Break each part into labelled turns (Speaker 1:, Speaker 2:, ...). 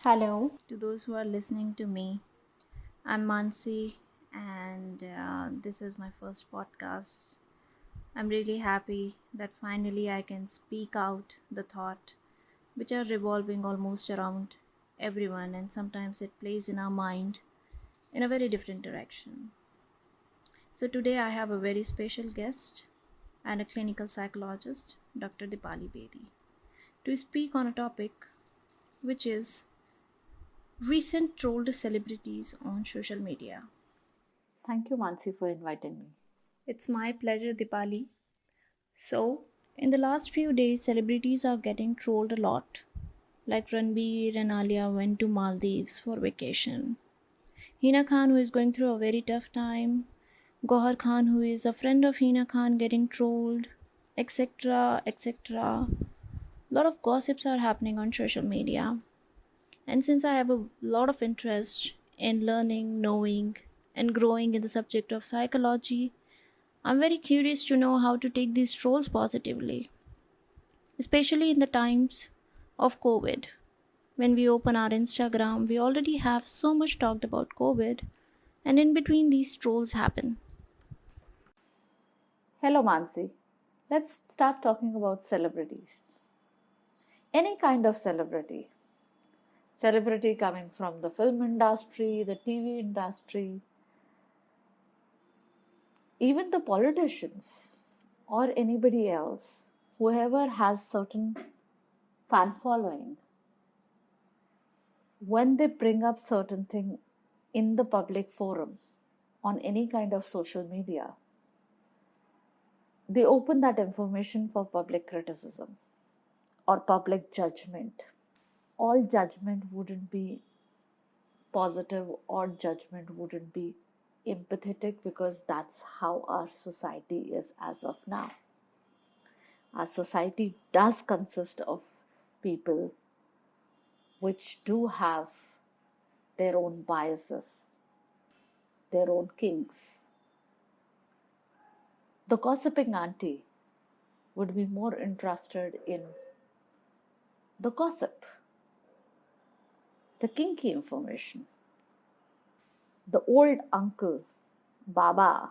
Speaker 1: Hello to those who are listening to me. I'm Mansi, and this is my first podcast. I'm really happy that finally I can speak out the thought which are revolving almost around everyone, and sometimes it plays in our mind in a very different direction. So, today I have a very special guest and a clinical psychologist, Dr. Dipali Bedi, to speak on a topic which is recent trolled celebrities on social media.
Speaker 2: Thank you, Mansi, for inviting me.
Speaker 1: It's my pleasure, Dipali. So, in the last few days, celebrities are getting trolled a lot. Like Ranbir and Alia went to Maldives for vacation. Hina Khan, who is going through a very tough time. Gohar Khan, who is a friend of Hina Khan, getting trolled, etc. etc. A lot of gossips are happening on social media. And since I have a lot of interest in learning, knowing, and growing in the subject of psychology, I'm very curious to know how to take these trolls positively, especially in the times of COVID. When we open our Instagram, we already have so much talked about COVID, and in between these trolls happen.
Speaker 2: Hello, Mansi. Let's start talking about celebrities. Any kind of celebrity. Celebrity coming from the film industry, the TV industry, even the politicians or anybody else, whoever has certain fan following, when they bring up certain thing in the public forum on any kind of social media, they open that information for public criticism or public judgment. All judgment wouldn't be positive, or judgment wouldn't be empathetic, because that's how our society is as of now. Our society does consist of people which do have their own biases, their own kinks. The gossiping auntie would be more interested in the gossip, the kinky information. The old uncle, Baba,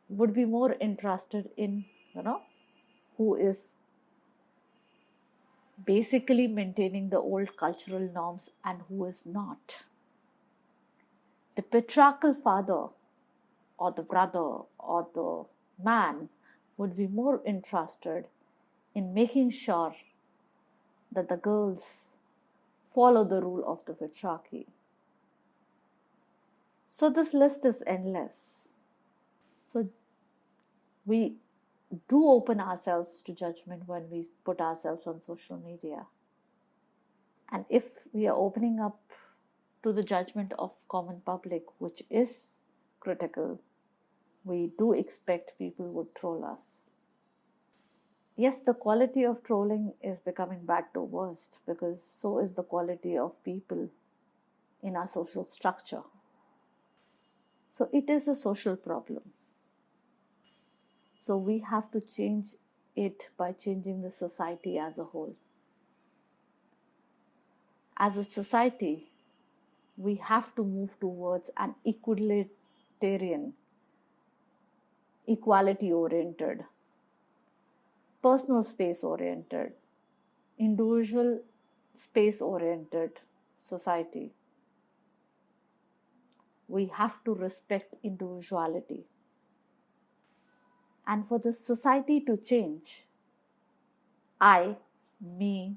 Speaker 2: would be more interested in, who is basically maintaining the old cultural norms and who is not. The patriarchal father or the brother or the man would be more interested in making sure that the girls follow the rule of the patriarchy. So this list is endless. So we do open ourselves to judgment when we put ourselves on social media. And if we are opening up to the judgment of common public, which is critical, we do expect people would troll us. Yes, the quality of trolling is becoming bad to worst, because so is the quality of people in our social structure. So it is a social problem. So we have to change it by changing the society as a whole. As a society, we have to move towards an equalitarian, equality oriented, personal space oriented, individual space oriented society. We have to respect individuality. And for the society to change, I, me,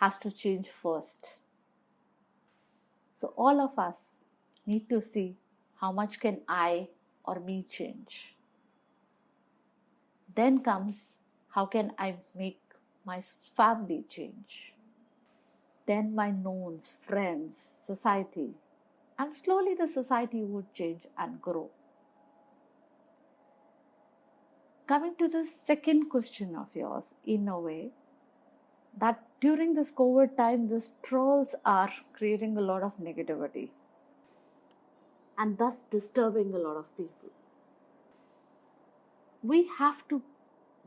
Speaker 2: has to change first. So all of us need to see how much can I or me change. Then comes how can I make my family change. Then my knowns, friends, society. And slowly the society would change and grow. Coming to the second question of yours, in a way, that during this COVID time, these trolls are creating a lot of negativity and thus disturbing a lot of people. We have to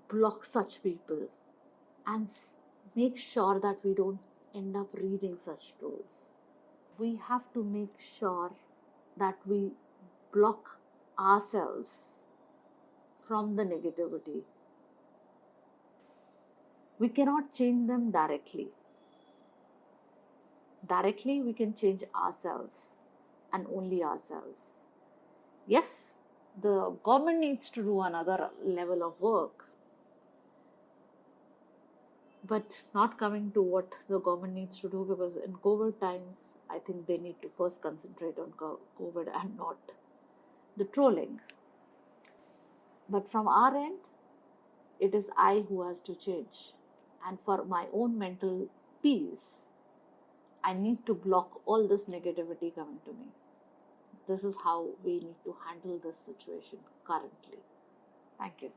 Speaker 2: block such people and make sure that we don't end up reading such trolls. We have to make sure that we block ourselves from the negativity. We cannot change them directly. Directly, we can change ourselves and only ourselves. Yes, the government needs to do another level of work, but not coming to what the government needs to do, because in COVID times, I think they need to first concentrate on COVID and not the trolling. But from our end, it is I who has to change. And for my own mental peace, I need to block all this negativity coming to me. This is how we need to handle this situation currently. Thank you.